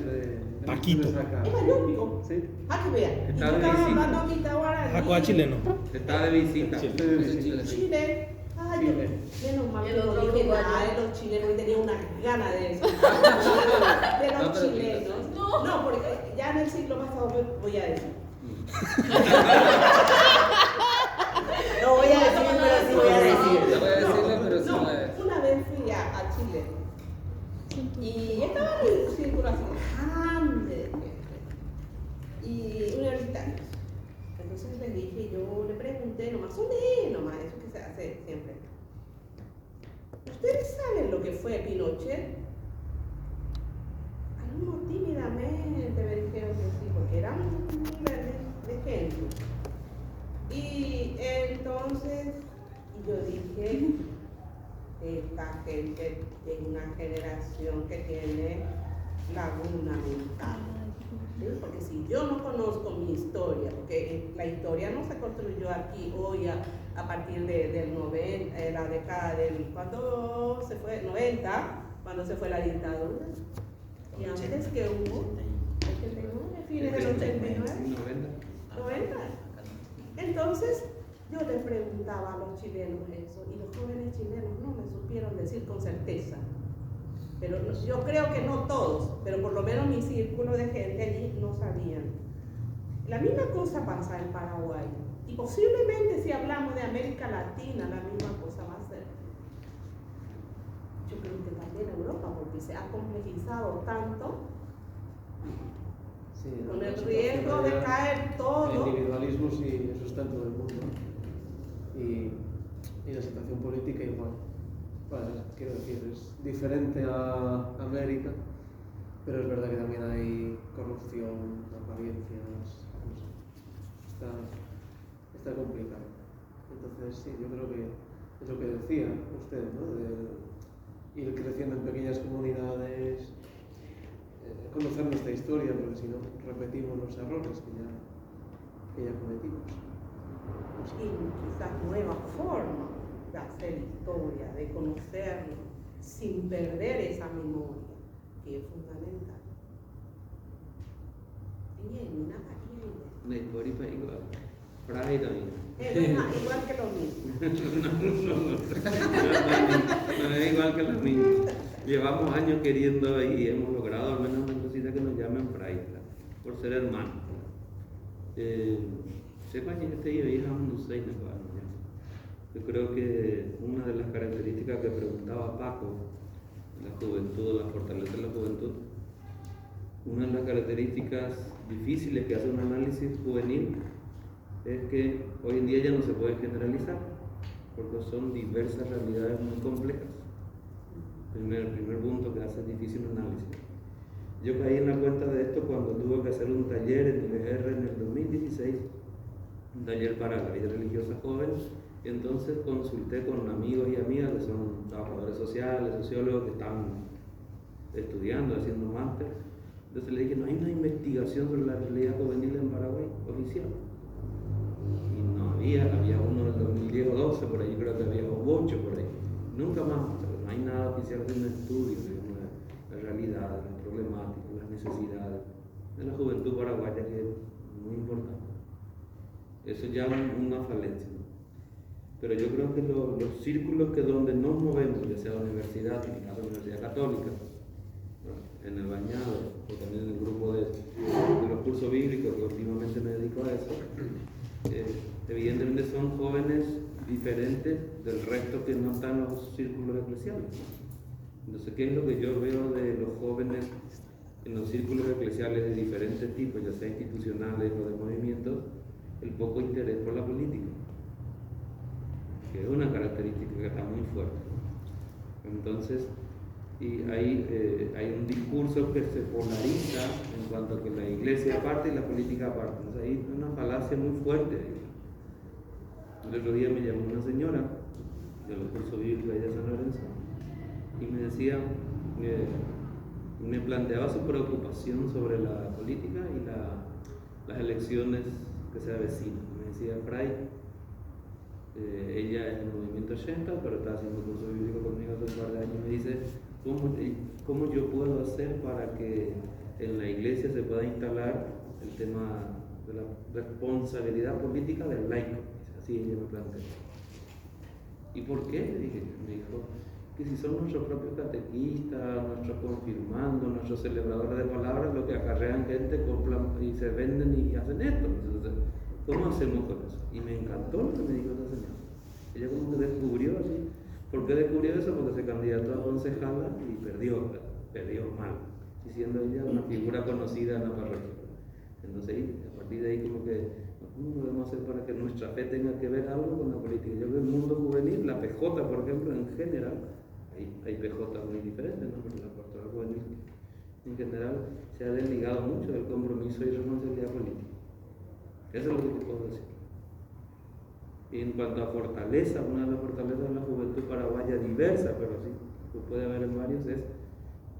Paquito. Es mayólico. Sí. Ah, que vea. Y Está yo de estaba visita. hablando ahorita ahora. Jacoa chileno. Está de visita. Chile. Ay, Chile. menos mal Y que el no otro dije uruguayo. nada de los chilenos y tenía una gana de eso. De los chilenos. No, porque ya en el siglo pasado voy a decir. No voy a decir, pero sí voy a decir. No voy a decirle, pero sí No, voy a decir. una vez fui a Chile y estaba en un círculo así grande de gente y universitarios. Entonces le dije, yo le pregunté nomás, nomás, eso que se hace siempre. ¿Ustedes saben lo que fue Pinochet? Algunos tímidamente me dijeron que sí, porque era un nivel de gente. Y entonces yo dije, esta gente es una generación que tiene laguna mental. ¿Sí? Porque si yo no conozco mi historia, porque la historia no se construyó aquí hoy a partir del 90, la década del, cuando se fue, 90, cuando se fue la dictadura, y antes que hubo, 89, fines del 89, 90. Entonces, yo le preguntaba a los chilenos eso, y los jóvenes chilenos no me supieron decir con certeza. Pero yo creo que no todos, pero por lo menos mi círculo de gente allí no sabían. La misma cosa pasa en Paraguay. Y posiblemente si hablamos de América Latina, la misma cosa va a ser. Yo creo que también en Europa, porque se ha complejizado tanto, Sí, con la el situación riesgo de allá, caer El todo. individualismo sí, eso está en todo el mundo. Y la situación política igual. Bueno, quiero decir, es diferente a América, pero es verdad que también hay corrupción, apariencias, no sé. Está complicado. Entonces, sí, yo creo que es lo que decía usted, ¿no? De ir creciendo en pequeñas comunidades, conocer nuestra historia, porque si no, repetimos los errores que ya cometimos. No sé. Y quizás nueva forma de hacer historia, de conocerlo, sin perder esa memoria, que es fundamental. Bien, nada, bien. De historia para igual. Fraile también. Igual que lo mismo. No es igual que los niños. Llevamos años queriendo y hemos logrado al menos una cosita que nos llamen fraile, por ser hermanos. Sepa que este y hija no sé, yo creo que una de las características que preguntaba Paco, la juventud, la fortaleza de la juventud, una de las características difíciles que hace un análisis juvenil es que hoy en día ya no se puede generalizar, porque son diversas realidades muy complejas. Primer punto que hace difícil un análisis. Yo caí en la cuenta de esto cuando tuve que hacer un taller en el EGR en el 2016, un taller para la vida religiosa joven, y entonces consulté con amigos y amigas que son trabajadores sociales, sociólogos que están estudiando, haciendo máster. Entonces le dije, no hay una investigación sobre la realidad juvenil en Paraguay oficial. Y no había uno en el 2010 o 12, por ahí creo que había 8 por ahí. Nunca más, o sea, no hay nada oficial de un estudio, digamos, la realidad, las problemáticas, las necesidades de la juventud paraguaya, que es muy importante. Eso ya es una falencia, ¿no? Pero yo creo que los círculos que donde nos movemos, ya sea la universidad, en mi caso la Universidad Católica, bueno, en el Bañado, o también en el grupo de los cursos bíblicos, que últimamente me dedico a eso, evidentemente son jóvenes diferentes del resto que no están en los círculos eclesiales. Entonces, ¿qué es lo que yo veo de los jóvenes en los círculos eclesiales de diferentes tipos, ya sea institucionales o de movimientos? El poco interés por la política. que es una característica que está muy fuerte. Entonces, y hay un discurso que se polariza en cuanto a que la iglesia aparte y la política aparte. Entonces, hay una falacia muy fuerte ahí. El otro día me llamó una señora de los cursos bíblicos allá de San Lorenzo y me decía, me planteaba su preocupación sobre la política y las elecciones que se avecinan. Me decía, Fray, ella es del movimiento 80, pero está haciendo curso bíblico conmigo hace un par de años, y me dice, ¿cómo yo puedo hacer para que en la iglesia se pueda instalar el tema de la responsabilidad política del laico? Así ella me planteó. ¿Y por qué? Le dije, me dijo, que si son nuestros propios catequistas, nuestros confirmandos, nuestros celebradores de palabras, lo que acarrean gente, compran y se venden y hacen esto. Entonces, ¿cómo hacemos con eso? Y me encantó lo que me dijo esa señora. Ella como que descubrió así. ¿Por qué descubrió eso? Porque se candidató a concejala y perdió mal, y siendo ella una figura conocida en la parroquia. Entonces, a partir de ahí como que, ¿cómo podemos hacer para que nuestra fe tenga que ver algo con la política? Yo creo que el mundo juvenil, la PJ, por ejemplo, en general, hay PJ muy diferentes, ¿no? Pero la pastoral juvenil en general se ha desligado mucho del compromiso y responsabilidad política. Eso es lo que te puedo decir. Y en cuanto a fortaleza, una de las fortalezas de la juventud paraguaya diversa, pero sí, que puede haber en varios,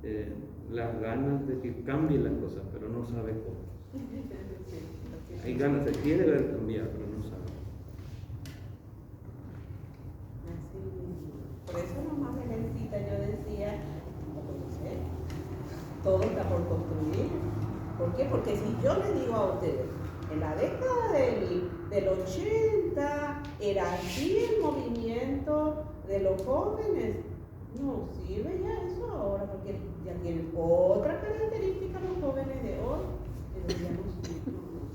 es las ganas de que cambien las cosas, pero no sabe cómo. Hay ganas, se quiere ver cambiar, pero no sabe. Por eso nomás Beléncita yo decía, no sé, todo está por construir. ¿Por qué? Porque si yo le digo a ustedes, en la década del 80 era así el movimiento de los jóvenes, no sirve ya eso ahora, porque ya tienen otra característica los jóvenes de hoy, pero ya no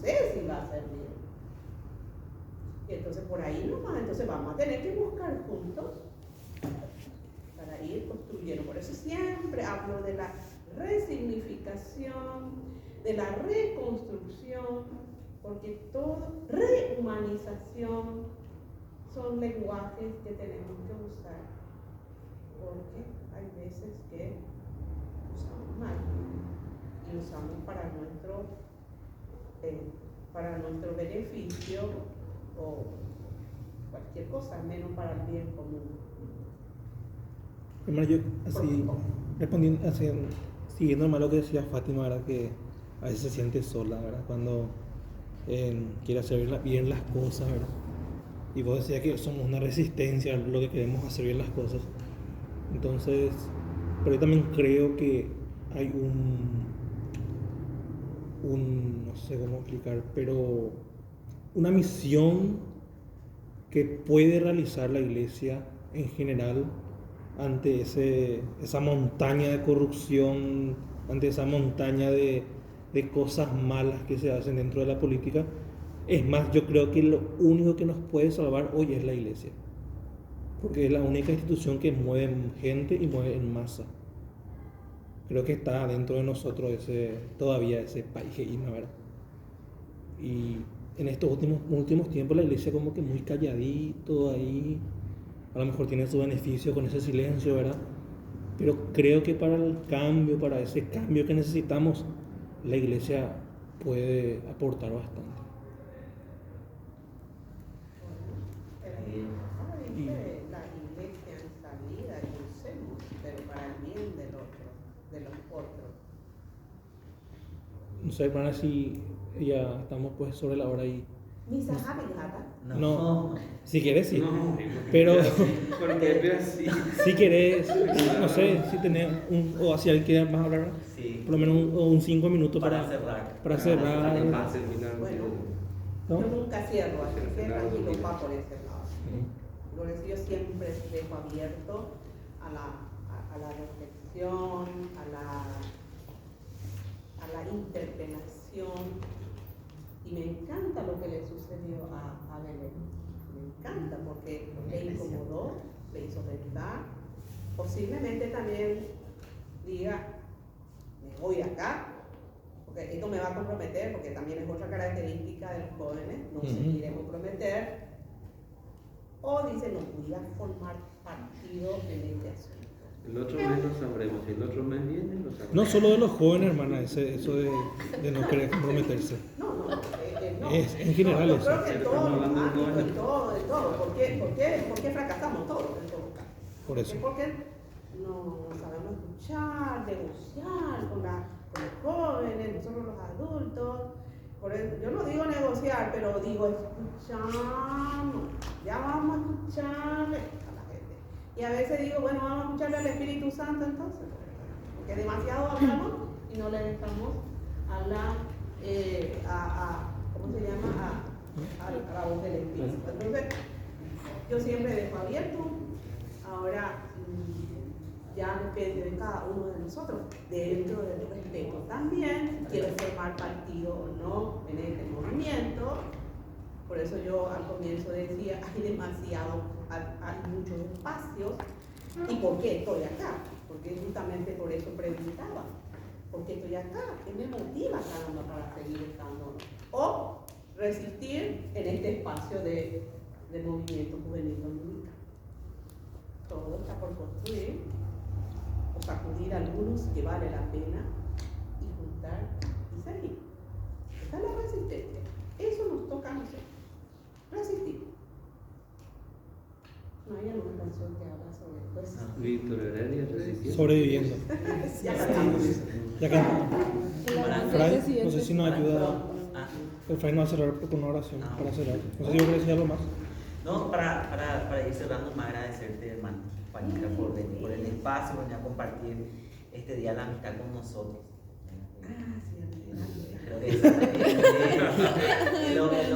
sé si va a servir. Y entonces por ahí nomás, entonces vamos a tener que buscar juntos para ir construyendo. Por eso siempre hablo de la resignificación, de la reconstrucción, porque todo, rehumanización, son lenguajes que tenemos que usar, porque hay veces que usamos mal y usamos para nuestro beneficio o cualquier cosa, menos para el bien común. Hermano, yo así, respondiendo, así, siguiendo más lo que decía Fátima, ¿verdad? Que a veces se siente sola, ¿verdad? Cuando quiere hacer bien las cosas, ¿verdad? Y vos decías que somos una resistencia a lo que queremos hacer bien las cosas. Entonces, pero yo también creo que hay no sé cómo explicar, pero una misión que puede realizar la iglesia en general ante esa montaña de corrupción, ante esa montaña de cosas malas que se hacen dentro de la política. Es más, yo creo que lo único que nos puede salvar hoy es la iglesia, porque es la única institución que mueve gente y mueve en masa. Creo que está dentro de nosotros todavía ese paísmo, ¿verdad? Y en estos últimos tiempos la iglesia como que muy calladito ahí, a lo mejor tiene su beneficio con ese silencio, ¿verdad? Pero creo que para ese cambio que necesitamos, la iglesia puede aportar bastante. La iglesia en salida y usemos, pero para el bien de los otros. No sé, hermana, si ya estamos pues sobre la hora y... ¿Misa Javigata? No, si quieres sí, No, pero porque es así. si querés, no sé, si tenés o si alguien quiere más hablar, Sí. por lo menos un 5 minutos Para cerrar. para cerrar. Bueno, ¿No? yo nunca cierro, así que tranquilo va por ese lado. Por eso yo siempre dejo abierto a la reflexión, a la interpelación. Y me encanta lo que le sucedió a Belén. Me encanta porque le incomodó, le hizo pensar. Posiblemente también diga, me voy acá, porque esto me va a comprometer, porque también es otra característica de los jóvenes, no se quiere comprometer. o dice no pudiera formar partido en este asunto. El otro mes lo sabremos, si el otro mes viene lo sabremos. No solo de los jóvenes, hermana, eso de no querer comprometerse. No. Es en general yo eso. creo que en todos los hablando de ámbitos, jóvenes. en todo. ¿Por qué fracasamos todos en todo caso? Por eso. Porque no sabemos escuchar, negociar con los jóvenes, nosotros los adultos. Por eso, yo no digo negociar, pero digo escuchamos. Ya vamos a escucharle a la gente. Y a veces digo, bueno, vamos a escucharle al Espíritu Santo entonces. Porque demasiado hablamos y no le dejamos hablar ¿cómo se llama? A la voz del Espíritu. Entonces, yo siempre dejo abierto. Ahora ya depende de cada uno de nosotros, dentro del respeto también, quiero formar partido o no en este movimiento. Por eso yo al comienzo decía, hay muchos espacios. ¿Y por qué estoy acá? Porque justamente por eso preguntaba, ¿por qué estoy acá? ¿Qué me motiva, caramba, para seguir estando? O resistir en este espacio de movimiento juvenil dominicano. Todo está por construir, o sacudir algunos que vale la pena y juntar y seguir. Esta es la resistencia. Eso nos toca a nosotros. Resistir. ¿No hay alguna canción que habla sobre esto? Víctor Heredia, resistiendo. Sobreviviendo. Ya cantamos. Ya que Fray, no sé si nos ayuda. El Fray nos va a cerrar con una oración para cerrar. No sé si yo quería decir algo más. No, para ir cerrando, más agradecerte, hermano Juanita, por venir, por el espacio, por venir a compartir este día la amistad con nosotros. Creo que es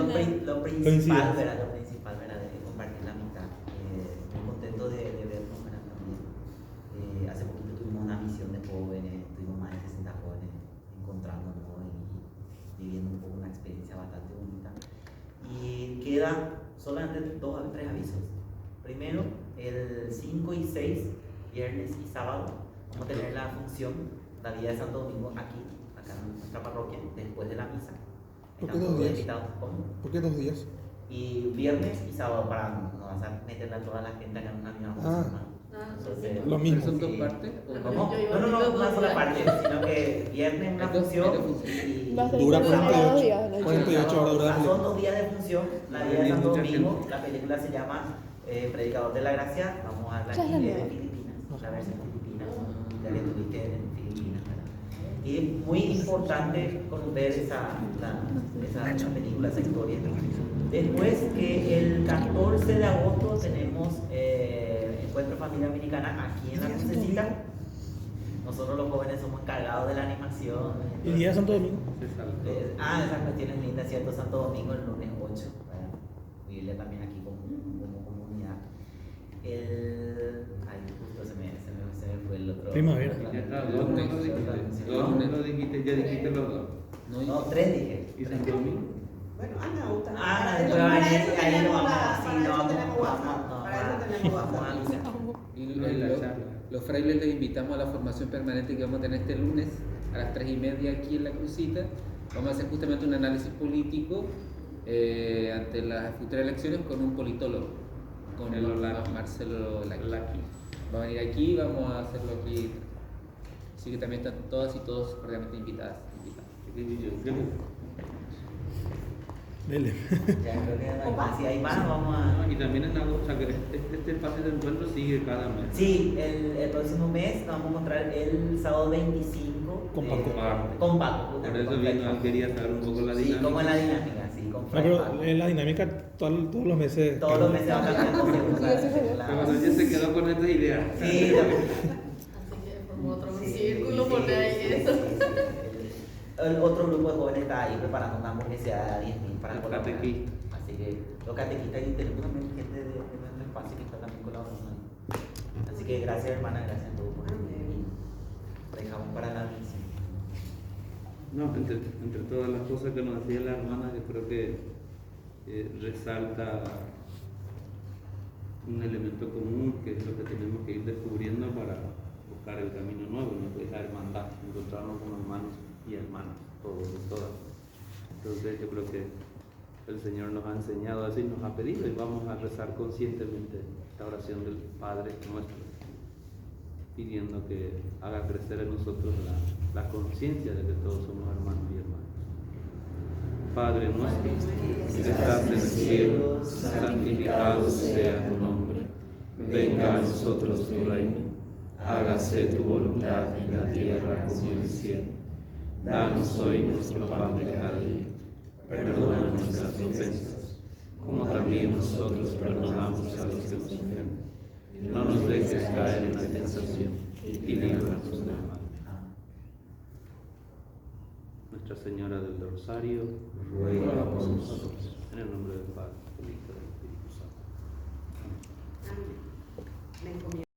lo principal, ¿verdad? Lo principal, ¿verdad? De compartir la amistad. Muy contento de vernos, ¿verdad? También. Hace poquito tuvimos una misión de jóvenes, tuvimos más de 60 jóvenes encontrándonos y viviendo un poco una experiencia bastante bonita. Y queda solamente 3 avisos. Primero, el 5 y 6, viernes y sábado, vamos a tener la función, la Vía de Santo Domingo, acá en nuestra parroquia, después de la misa. ¿Por qué Están 2 todos días? invitados. ¿Cómo? ¿Por qué 2 días? Y viernes y sábado, para no vas a meterle a toda la gente acá en una misma función, ¿no? Entonces, Lo mismo. ¿Son 2 partes? ¿cómo? No, una sola parte, sino que viernes una función y Dura Cada 48, día, ¿no? 48 horas. o sea, dura son 2 días de función, la Vía de Santo Domingo, la película se llama Predicador de la Gracia, vamos a hablar aquí de Filipinas, la versión filipina, ya que estuviste en Filipinas, ¿verdad? Y es muy importante ver esa película, esa historia. Después, el 14 de agosto tenemos Encuentro Familia Americana aquí en la Crucecita. Nosotros los jóvenes somos encargados de la animación. ¿Y día de Santo Domingo? Esas cuestiones lindas, ¿cierto? Santo Domingo el lunes 8, para vivirle también aquí como comunidad. Justo se me fue el otro. Primavera. Ya dijiste los 2. No, 3 dije. ¿Y Santo Domingo? Bueno, me gusta. Ahí no vamos, Para eso tenemos WhatsApp. Y La charla. los frailes les invitamos a la formación permanente que vamos a tener este lunes a las 3:30 aquí en la Crucita. Vamos a hacer justamente un análisis político ante las futuras elecciones con un politólogo, con Marcelo Laki. Va a venir aquí, vamos a hacerlo aquí. Así que también están todas y todos cordialmente invitadas. Dele. Ya creo que si hay más, vamos a. Y también en agosto, o sea, que este espacio de encuentro sigue cada mes. Sí, el próximo mes nos vamos a encontrar el sábado 25 Con Paco. Con Paco. Por eso quería saber un poco la Sí, dinámica. como es la dinámica, sí, con No, Fray pero Paco. en la dinámica todos los meses. Todos los meses va cambiando según Pero bueno, ya se quedó con esta idea. Sí, también. Así que formó otro Sí, círculo sí, por sí, ahí sí, eso. sí, sí. El otro grupo de jóvenes está ahí preparando una hamburguesa de 10.000 para Los colaborar. catequistas. Así que los catequistas y tenemos también gente de nuestro espacio que está también colaborando ahí. Así que gracias, hermana, gracias a todos por venir. Dejamos para la misión. No, entre todas las cosas que nos decía la hermana, yo creo que resalta un elemento común que es lo que tenemos que ir descubriendo para buscar el camino nuevo, ¿no? Que es la hermandad, encontrarnos con hermanos y hermanas, todos y todas. Entonces yo creo que el Señor nos ha enseñado así, nos ha pedido, y vamos a rezar conscientemente esta oración del Padre nuestro, pidiendo que haga crecer en nosotros la conciencia de que todos somos hermanos y hermanas. Padre nuestro, que estás en el cielo, santificado sea tu nombre. Venga a nosotros tu reino. Hágase tu voluntad en la tierra como en el cielo. Danos hoy nuestro pan de cada día. Perdona nuestras ofensas, como también nosotros perdonamos a los que nos ofenden. No nos dejes caer en la tentación y líbranos del mal. Nuestra Señora del Rosario, ruega por nosotros. En el nombre del Padre, del Hijo y del Espíritu Santo. Amén.